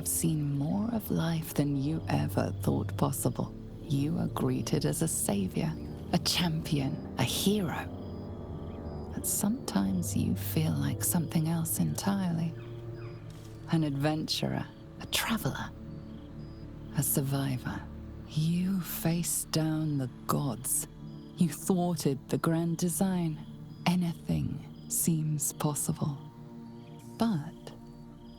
have seen more of life than you ever thought possible. You are greeted as a savior, a champion, a hero. But sometimes you feel like something else entirely. An adventurer, a traveler, a survivor. You faced down the gods. You thwarted the grand design. Anything seems possible. But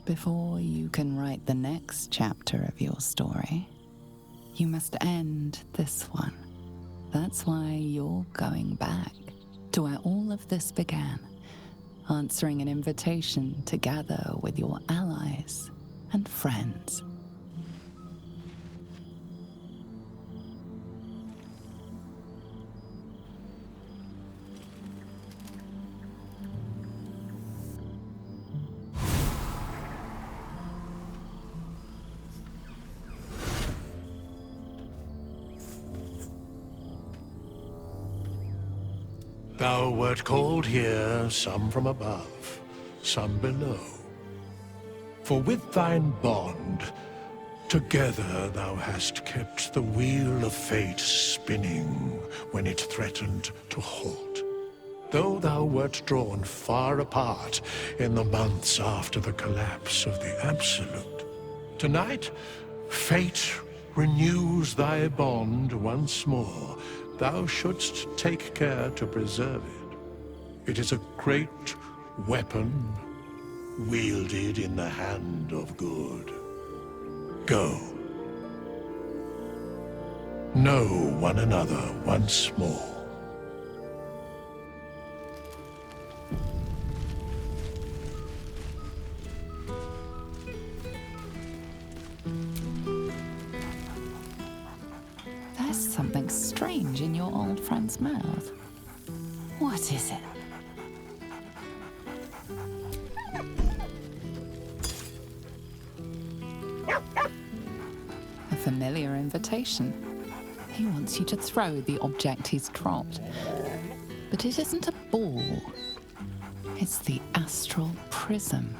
before you can write the next chapter of your story, you must end this one. That's why you're going back to where all of this began, answering an invitation to gather with your allies and friends. Thou wert called here, some from above, some below. For with thine bond, together thou hast kept the wheel of fate spinning when it threatened to halt. Though thou wert drawn far apart in the months after the collapse of the Absolute, tonight fate renews thy bond once more. Thou shouldst take care to preserve it. It is a great weapon wielded in the hand of good. Go. Know one another once more. There's something strange in your old friend's mouth. What is it? A familiar invitation. He wants you to throw the object he's dropped. But it isn't a ball. It's the astral prism.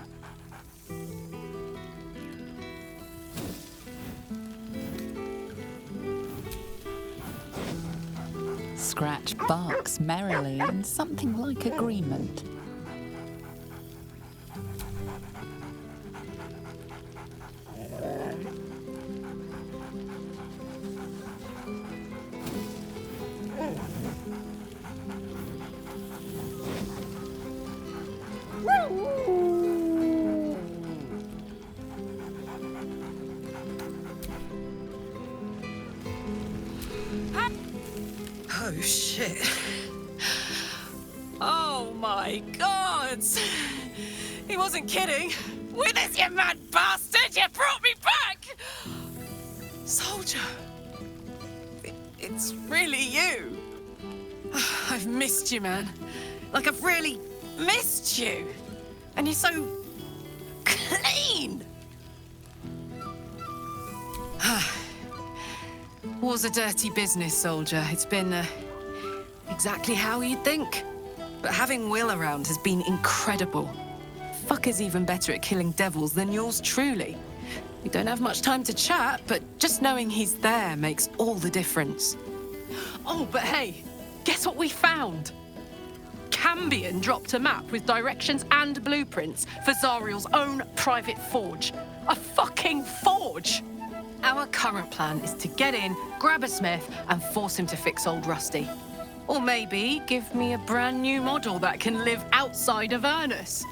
Scratch barks merrily in something like agreement. Oh, shit. Oh, my God. He wasn't kidding. With us, you mad bastard! You brought me back! Soldier. It's really you. I've missed you, man. Like, I've really missed you. And you're so clean. War's a dirty business, soldier. It's been exactly how you'd think. But having Will around has been incredible. Fucker's even better at killing devils than yours truly. We don't have much time to chat, but just knowing he's there makes all the difference. Oh, but hey, guess what we found? Cambion dropped a map with directions and blueprints for Zariel's own private forge. A fucking forge! Our current plan is to get in, grab a smith, and force him to fix old Rusty. Or maybe give me a brand new model that can live outside of Ernest.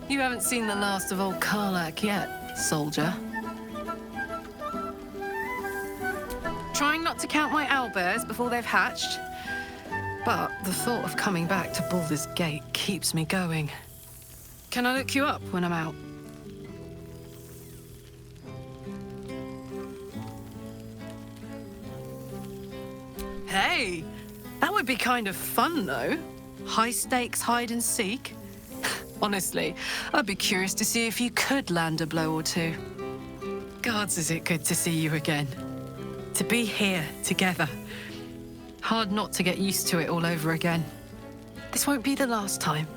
You haven't seen the last of old Karlak yet, soldier. Trying not to count my owlbears before they've hatched. But the thought of coming back to Baldur's Gate keeps me going. Can I look you up when I'm out? Hey, that would be kind of fun, though. High-stakes hide and seek. Honestly, I'd be curious to see if you could land a blow or two. Gods, is it good to see you again. To be here, together. Hard not to get used to it all over again. This won't be the last time.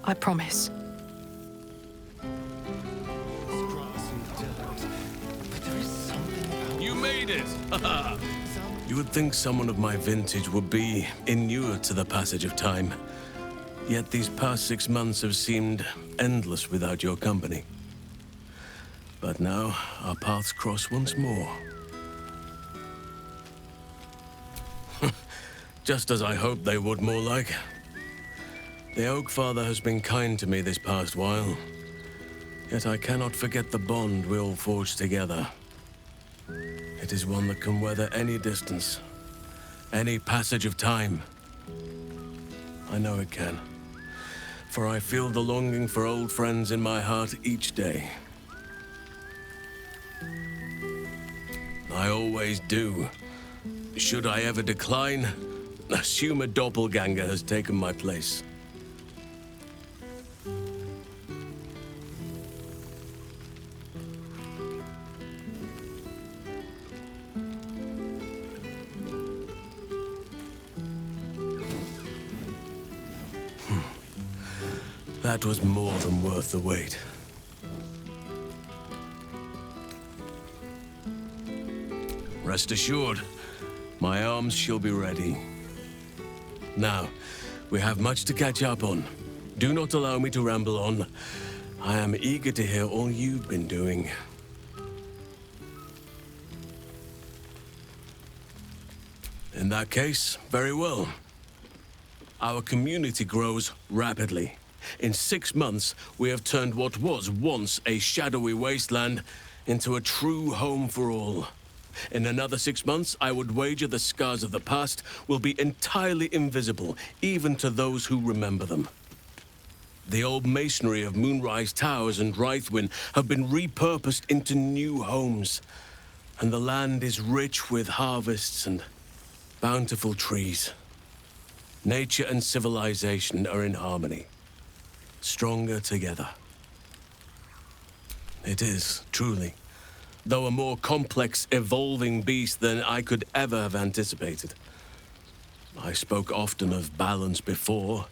I promise. made it! You would think someone of my vintage would be inured to the passage of time. Yet these past 6 months have seemed endless without your company. But now, our paths cross once more. Just as I hoped they would, more like. The Oak Father has been kind to me this past while. Yet I cannot forget the bond we all forged together. It is one that can weather any distance, any passage of time. I know it can, for I feel the longing for old friends in my heart each day. I always do. Should I ever decline, assume a doppelganger has taken my place. That was more than worth the wait. Rest assured, my arms shall be ready. Now, we have much to catch up on. Do not allow me to ramble on. I am eager to hear all you've been doing. In that case, very well. Our community grows rapidly. In 6 months, we have turned what was once a shadowy wasteland into a true home for all. In another 6 months, I would wager the scars of the past will be entirely invisible, even to those who remember them. The old masonry of Moonrise Towers and Rythwin have been repurposed into new homes, and the land is rich with harvests and bountiful trees. Nature and civilization are in harmony, stronger together. It is, truly, though a more complex, evolving beast than I could ever have anticipated. I spoke often of balance before.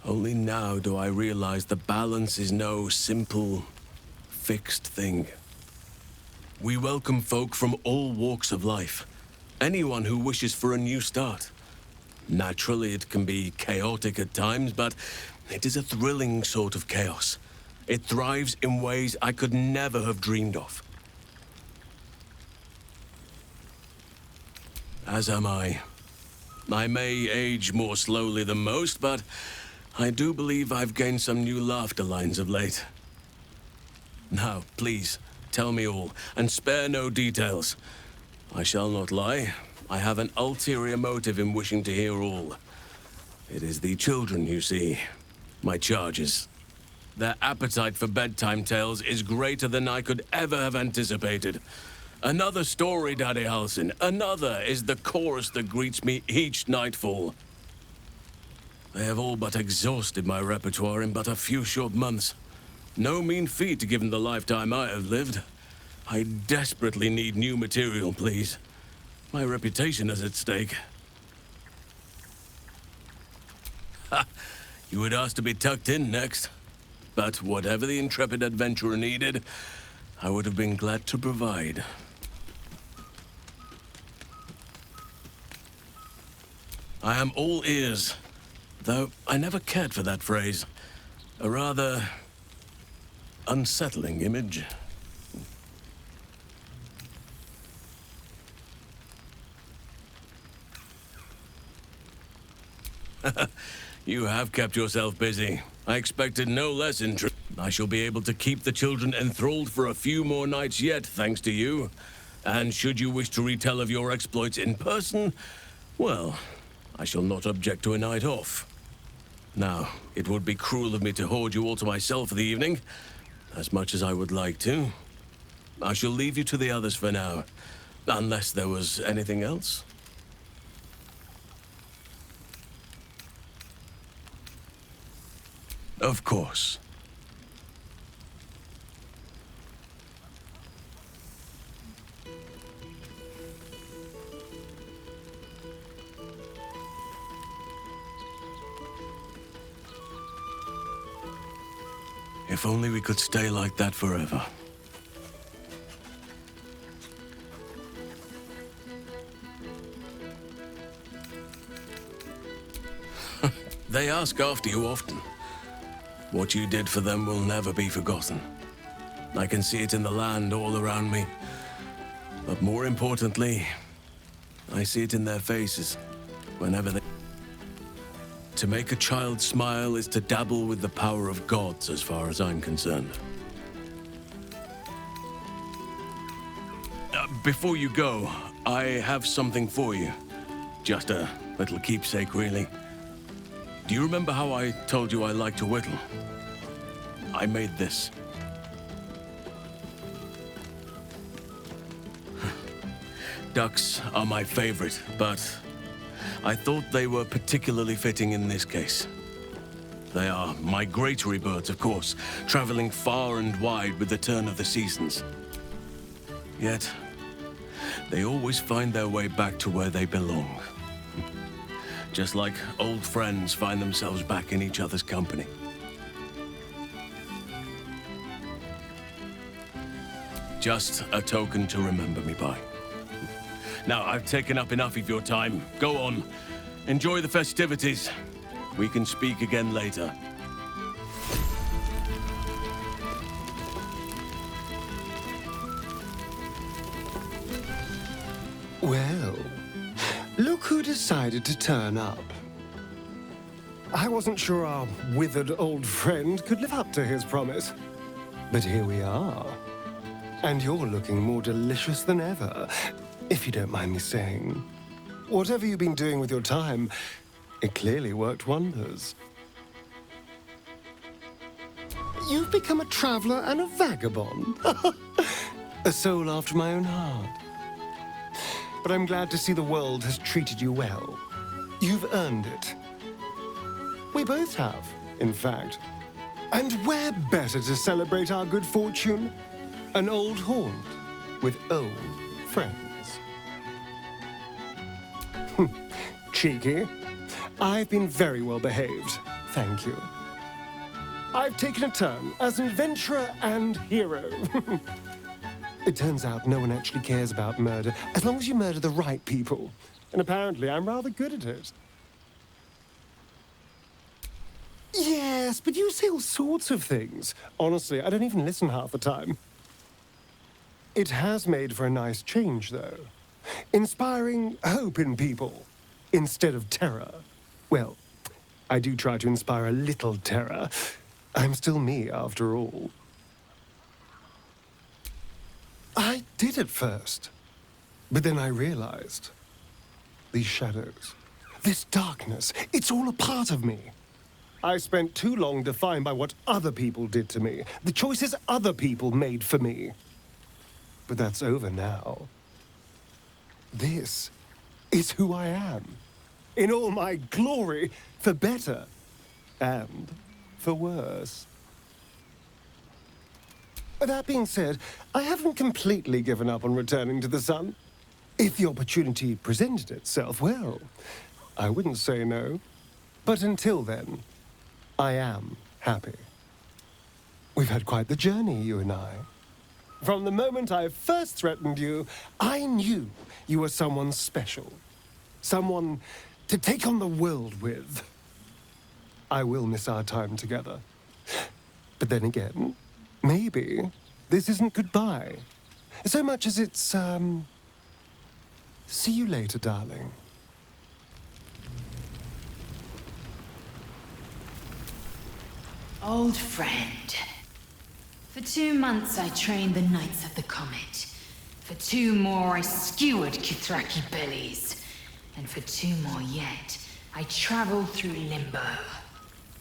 Only now do I realize that balance is no simple, fixed thing. We welcome folk from all walks of life. Anyone who wishes for a new start. Naturally, it can be chaotic at times, but it is a thrilling sort of chaos. It thrives in ways I could never have dreamed of. As am I. I may age more slowly than most, but I do believe I've gained some new laughter lines of late. Now, please, tell me all, and spare no details. I shall not lie. I have an ulterior motive in wishing to hear all. It is the children, you see. My charges. Their appetite for bedtime tales is greater than I could ever have anticipated. Another story, Daddy Halsin. Another is the chorus that greets me each nightfall. They have all but exhausted my repertoire in but a few short months. No mean feat given the lifetime I have lived. I desperately need new material, please. My reputation is at stake. Ha! You would ask to be tucked in next. But whatever the intrepid adventurer needed, I would have been glad to provide. I am all ears, though I never cared for that phrase. A rather unsettling image. You have kept yourself busy. I expected no less interest. I shall be able to keep the children enthralled for a few more nights yet, thanks to you. And should you wish to retell of your exploits in person, well, I shall not object to a night off. Now, it would be cruel of me to hoard you all to myself for the evening, as much as I would like to. I shall leave you to the others for now, unless there was anything else. Of course. If only we could stay like that forever. They ask after you often. What you did for them will never be forgotten. I can see it in the land all around me. But more importantly, I see it in their faces whenever they... To make a child smile is to dabble with the power of gods, as far as I'm concerned. Before you go, I have something for you. Just a little keepsake, really. Do you remember how I told you I like to whittle? I made this. Ducks are my favorite, but I thought they were particularly fitting in this case. They are migratory birds, of course, traveling far and wide with the turn of the seasons. Yet, they always find their way back to where they belong. Just like old friends find themselves back in each other's company. Just a token to remember me by. Now, I've taken up enough of your time. Go on. Enjoy the festivities. We can speak again later. Well, look who decided to turn up. I wasn't sure our withered old friend could live up to his promise. But here we are. And you're looking more delicious than ever, if you don't mind me saying. Whatever you've been doing with your time, it clearly worked wonders. You've become a traveler and a vagabond. A soul after my own heart. But I'm glad to see the world has treated you well. You've earned it. We both have, in fact. And where better to celebrate our good fortune? An old haunt with old friends. Cheeky. I've been very well behaved, thank you. I've taken a turn as adventurer and hero. It turns out no one actually cares about murder, as long as you murder the right people. And apparently I'm rather good at it. Yes, but you say all sorts of things. Honestly, I don't even listen half the time. It has made for a nice change, though. Inspiring hope in people, instead of terror. Well, I do try to inspire a little terror. I'm still me, after all. I did at first. But then I realized. These shadows, this darkness, it's all a part of me. I spent too long defined by what other people did to me, the choices other people made for me. But that's over now. This is who I am. In all my glory, for better and for worse. That being said, I haven't completely given up on returning to the sun. If the opportunity presented itself, well, I wouldn't say no. But until then, I am happy. We've had quite the journey, you and I. From the moment I first threatened you, I knew you were someone special. Someone to take on the world with. I will miss our time together. But then again, maybe this isn't goodbye. So much as it's, see you later, darling. Old friend. For 2 months I trained the Knights of the Comet. For 2 more I skewered Kithraki bellies. And for 2 more yet, I traveled through Limbo.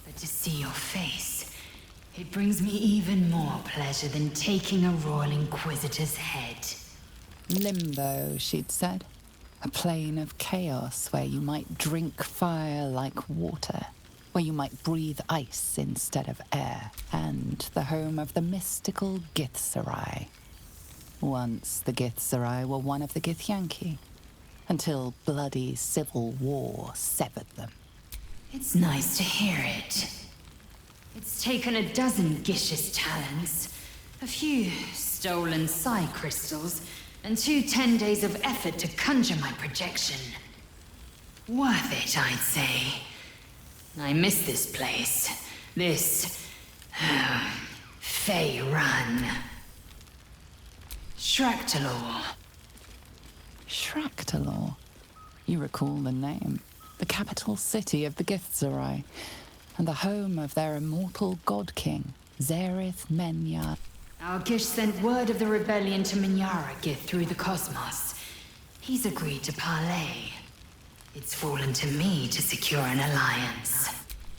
But to see your face, it brings me even more pleasure than taking a Royal Inquisitor's head. Limbo, she'd said. A plane of chaos where you might drink fire like water. Where you might breathe ice instead of air, and the home of the mystical Githzerai. Once the Githzerai were one of the Githyanki, until bloody civil war severed them. It's nice to hear it. It's taken a dozen Gish's talents, a few stolen psi crystals, and 2 10 days of effort to conjure my projection. Worth it, I'd say. I miss this place. This... Fey Run. Shractalor. Shractalor. You recall the name. The capital city of the Githzerai, and the home of their immortal god king, Zareth Menya. Our Gish sent word of the rebellion to Minyara through the cosmos. He's agreed to parley. It's fallen to me to secure an alliance.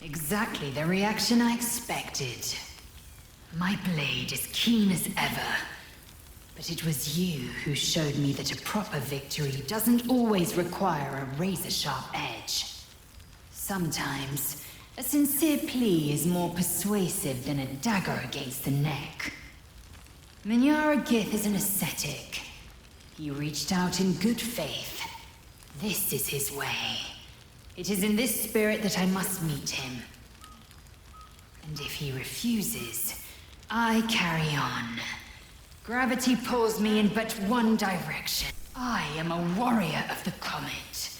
Exactly the reaction I expected. My blade is keen as ever. But it was you who showed me that a proper victory doesn't always require a razor-sharp edge. Sometimes, a sincere plea is more persuasive than a dagger against the neck. Minyara Gith is an ascetic. He reached out in good faith. This is his way. It is in this spirit that I must meet him. And if he refuses, I carry on. Gravity pulls me in but one direction. I am a warrior of the comet.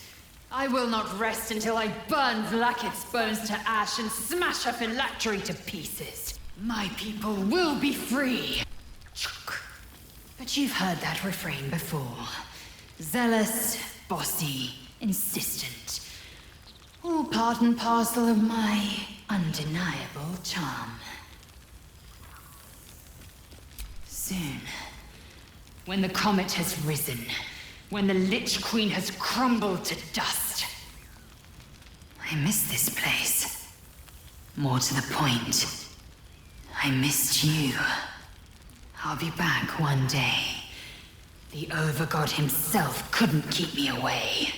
I will not rest until I burn Vlaakith's bones to ash and smash her phylactery to pieces. My people will be free. But you've heard that refrain before. Zealous, bossy, insistent. All part and parcel of my undeniable charm. Soon, when the comet has risen, when the Lich Queen has crumbled to dust. I miss this place. More to the point, I missed you. I'll be back one day. The Overgod himself couldn't keep me away.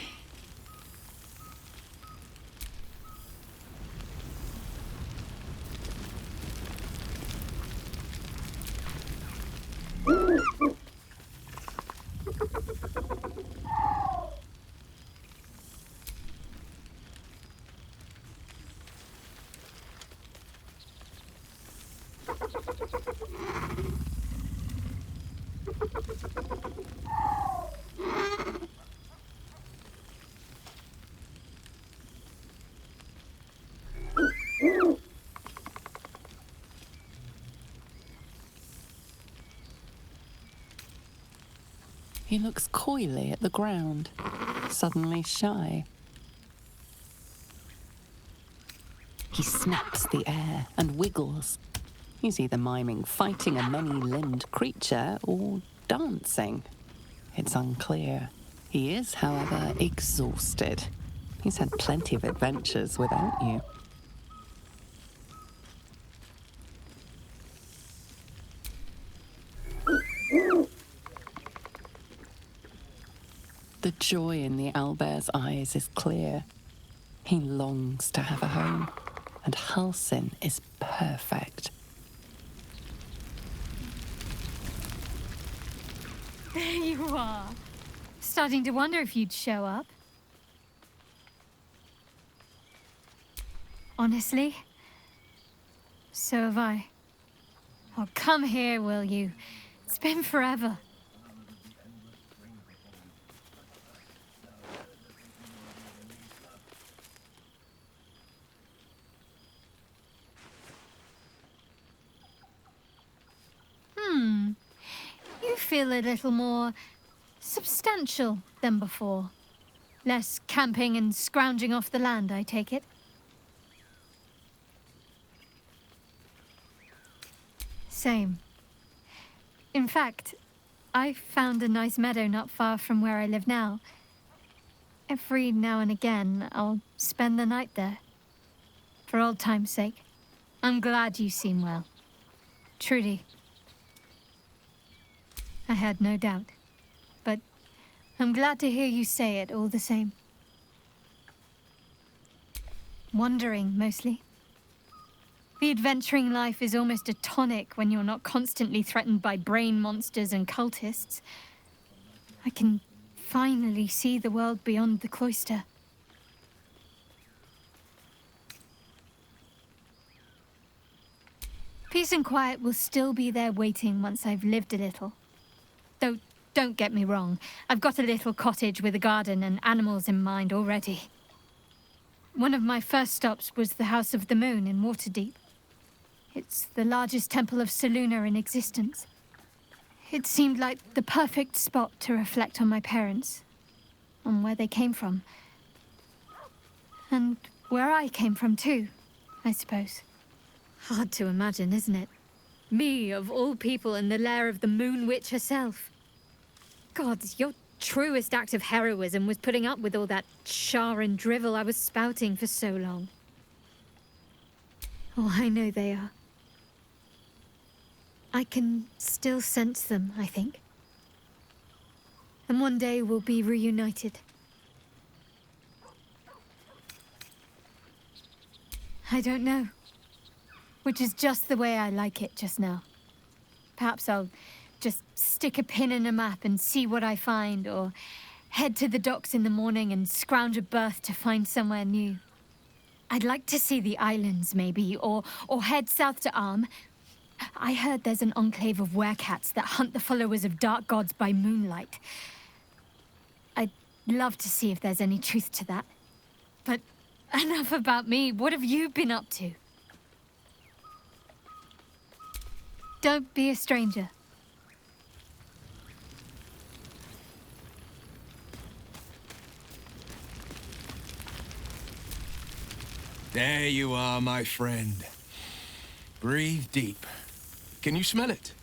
He looks coyly at the ground, suddenly shy. He snaps the air and wiggles. He's either miming fighting a many-limbed creature or dancing. It's unclear. He is, however, exhausted. He's had plenty of adventures without you. The joy in the owlbear's eyes is clear. He longs to have a home, and Halsin is perfect. There you are. Starting to wonder if you'd show up. Honestly, so have I. Oh, come here, will you? It's been forever. You feel a little more substantial than before. Less camping and scrounging off the land, I take it. Same. In fact, I found a nice meadow not far from where I live now. Every now and again, I'll spend the night there. For old time's sake. I'm glad you seem well. Trudy. I had no doubt. But I'm glad to hear you say it all the same. Wandering, mostly. The adventuring life is almost a tonic when you're not constantly threatened by brain monsters and cultists. I can finally see the world beyond the cloister. Peace and quiet will still be there waiting once I've lived a little. Though, don't get me wrong, I've got a little cottage with a garden and animals in mind already. One of my first stops was the House of the Moon in Waterdeep. It's the largest temple of Selûne in existence. It seemed like the perfect spot to reflect on my parents, on where they came from. And where I came from too, I suppose. Hard to imagine, isn't it? Me, of all people, in the lair of the Moon Witch herself. God, your truest act of heroism was putting up with all that char and drivel I was spouting for so long. Oh, I know they are. I can still sense them, I think. And one day we'll be reunited. I don't know. Which is just the way I like it just now. Perhaps I'll just stick a pin in a map and see what I find, or head to the docks in the morning and scrounge a berth to find somewhere new. I'd like to see the islands, maybe, or head south to Arm. I heard there's an enclave of werecats that hunt the followers of dark gods by moonlight. I'd love to see if there's any truth to that. But enough about me. What have you been up to? Don't be a stranger. There you are, my friend. Breathe deep. Can you smell it?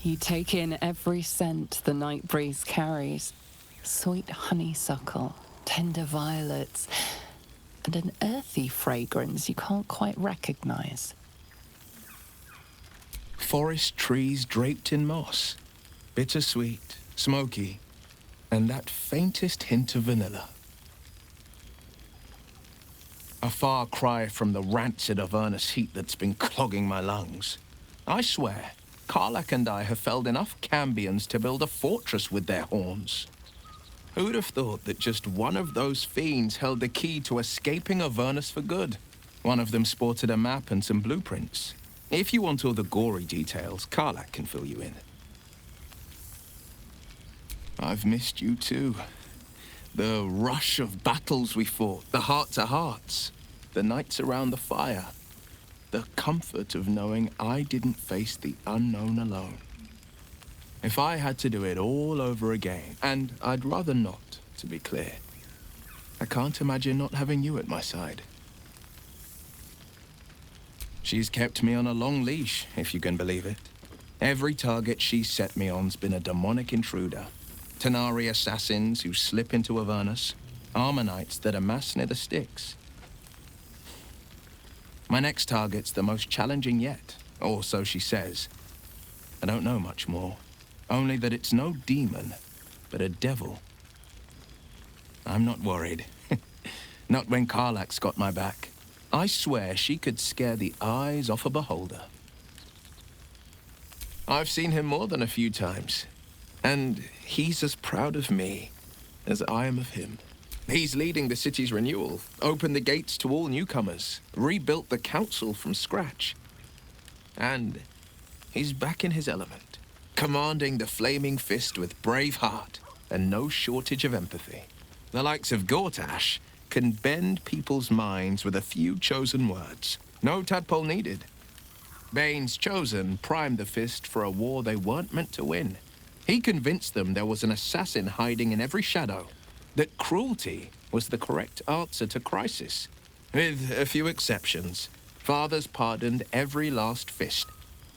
You take in every scent the night breeze carries. Sweet honeysuckle, tender violets, and an earthy fragrance you can't quite recognize. Forest trees draped in moss. Bittersweet, smoky, and that faintest hint of vanilla. A far cry from the rancid Avernus heat that's been clogging my lungs. I swear, Karlach and I have felled enough cambions to build a fortress with their horns. Who'd have thought that just one of those fiends held the key to escaping Avernus for good? One of them sported a map and some blueprints. If you want all the gory details, Karlach can fill you in. I've missed you too. The rush of battles we fought, the heart-to-hearts, the nights around the fire, the comfort of knowing I didn't face the unknown alone. If I had to do it all over again, and I'd rather not, to be clear, I can't imagine not having you at my side. She's kept me on a long leash, if you can believe it. Every target she's set me on's been a demonic intruder. Tenari assassins who slip into Avernus, Armonites that amass near the Styx. My next target's the most challenging yet, or so she says. I don't know much more, only that it's no demon, but a devil. I'm not worried. Not when Karlach's got my back. I swear she could scare the eyes off a beholder. I've seen him more than a few times, and he's as proud of me as I am of him. He's leading the city's renewal, opened the gates to all newcomers, rebuilt the council from scratch. And he's back in his element, commanding the Flaming Fist with brave heart and no shortage of empathy. The likes of Gortash can bend people's minds with a few chosen words. No tadpole needed. Bane's Chosen primed the Fist for a war they weren't meant to win. He convinced them there was an assassin hiding in every shadow, that cruelty was the correct answer to crisis. With a few exceptions, fathers pardoned every last fist.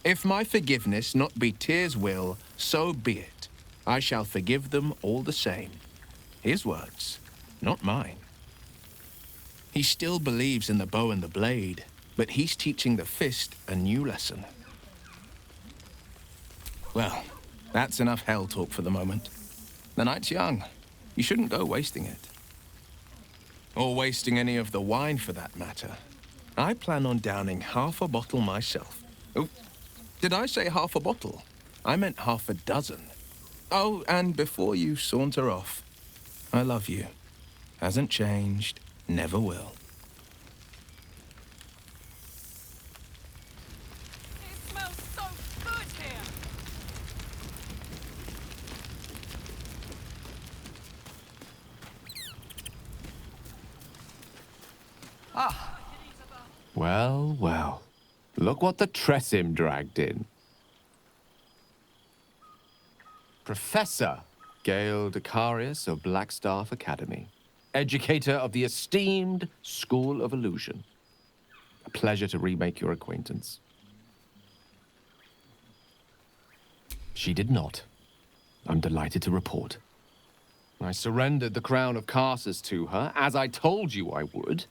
If my forgiveness not be Tyr's will, so be it. I shall forgive them all the same. His words, not mine. He still believes in the bow and the blade, but he's teaching the fist a new lesson. Well, that's enough hell talk for the moment. The night's young. You shouldn't go wasting it. Or wasting any of the wine, for that matter. I plan on downing half a bottle myself. Oh, did I say half a bottle? I meant half a dozen. Oh, and before you saunter off, I love you. Hasn't changed, never will. Well, well. Look what the Tressim dragged in. Professor Gale Decarius of Blackstaff Academy. Educator of the esteemed School of Illusion. A pleasure to remake your acquaintance. She did not. I'm delighted to report. I surrendered the crown of Carsus to her, as I told you I would.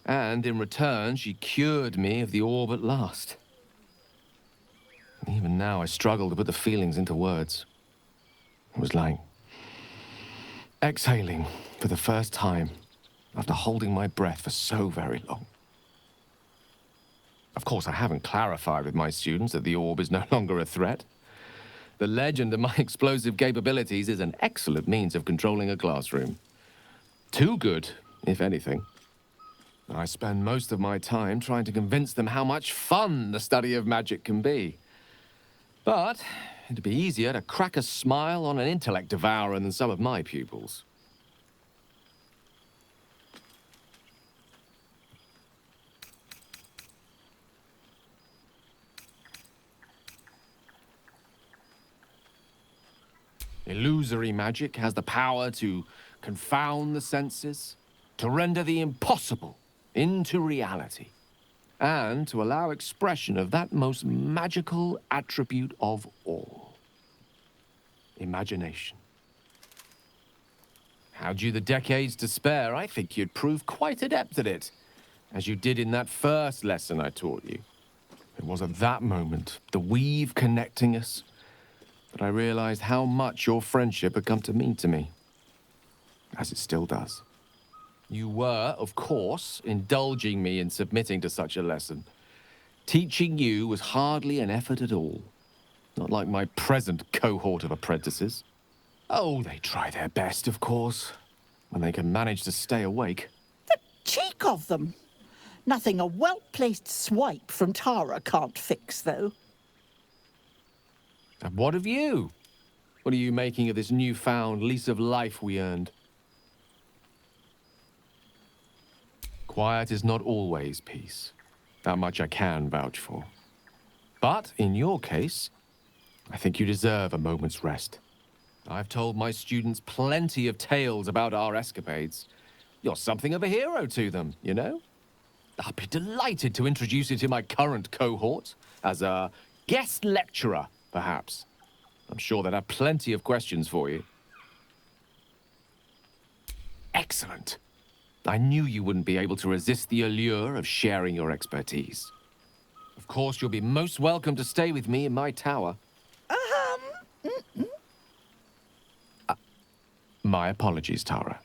And in return, she cured me of the orb at last. Even now, I struggle to put the feelings into words. It was like exhaling for the first time after holding my breath for so very long. Of course, I haven't clarified with my students that the orb is no longer a threat. The legend of my explosive capabilities is an excellent means of controlling a classroom. Too good, if anything. I spend most of my time trying to convince them how much fun the study of magic can be. But it'd be easier to crack a smile on an intellect devourer than some of my pupils. Illusory magic has the power to confound the senses, to render the impossible into reality, and to allow expression of that most magical attribute of all, imagination. Had you the decades to spare, I think you'd prove quite adept at it, as you did in that first lesson I taught you. It was at that moment, the weave connecting us, that I realized how much your friendship had come to mean to me, as it still does. You were, of course, indulging me in submitting to such a lesson. Teaching you was hardly an effort at all. Not like my present cohort of apprentices. Oh, they try their best, of course, when they can manage to stay awake. The cheek of them! Nothing a well-placed swipe from Tara can't fix, though. And what of you? What are you making of this newfound lease of life we earned? Quiet is not always peace. That much I can vouch for. But in your case, I think you deserve a moment's rest. I've told my students plenty of tales about our escapades. You're something of a hero to them, you know? I'll be delighted to introduce you to my current cohort as a guest lecturer, perhaps. I'm sure they'd have plenty of questions for you. Excellent. I knew you wouldn't be able to resist the allure of sharing your expertise. Of course, you'll be most welcome to stay with me in my tower. My apologies, Tara.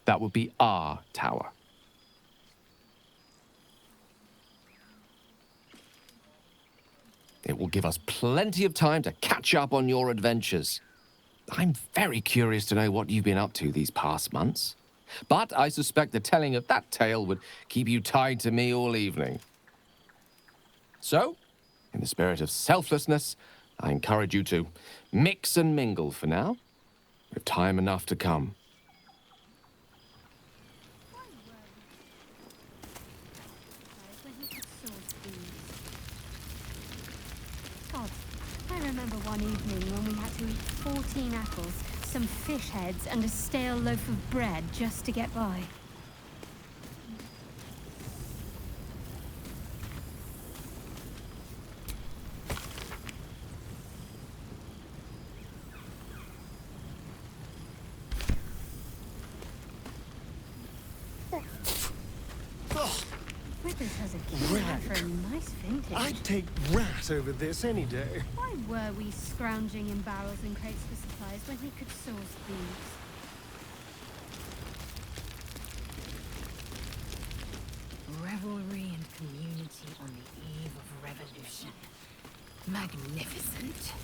That would be our tower. It will give us plenty of time to catch up on your adventures. I'm very curious to know what you've been up to these past months. But I suspect the telling of that tale would keep you tied to me all evening. So, in the spirit of selflessness, I encourage you to mix and mingle for now, with time enough to come. God, I remember one evening when we had to eat 14 apples, some fish heads, and a stale loaf of bread just to get by. Withers has a keen eye for a nice vintage. I'd take rat over this any day. Why were we scrounging in barrels and crates for supplies when we could source thieves? Revelry and community on the eve of revolution. Magnificent.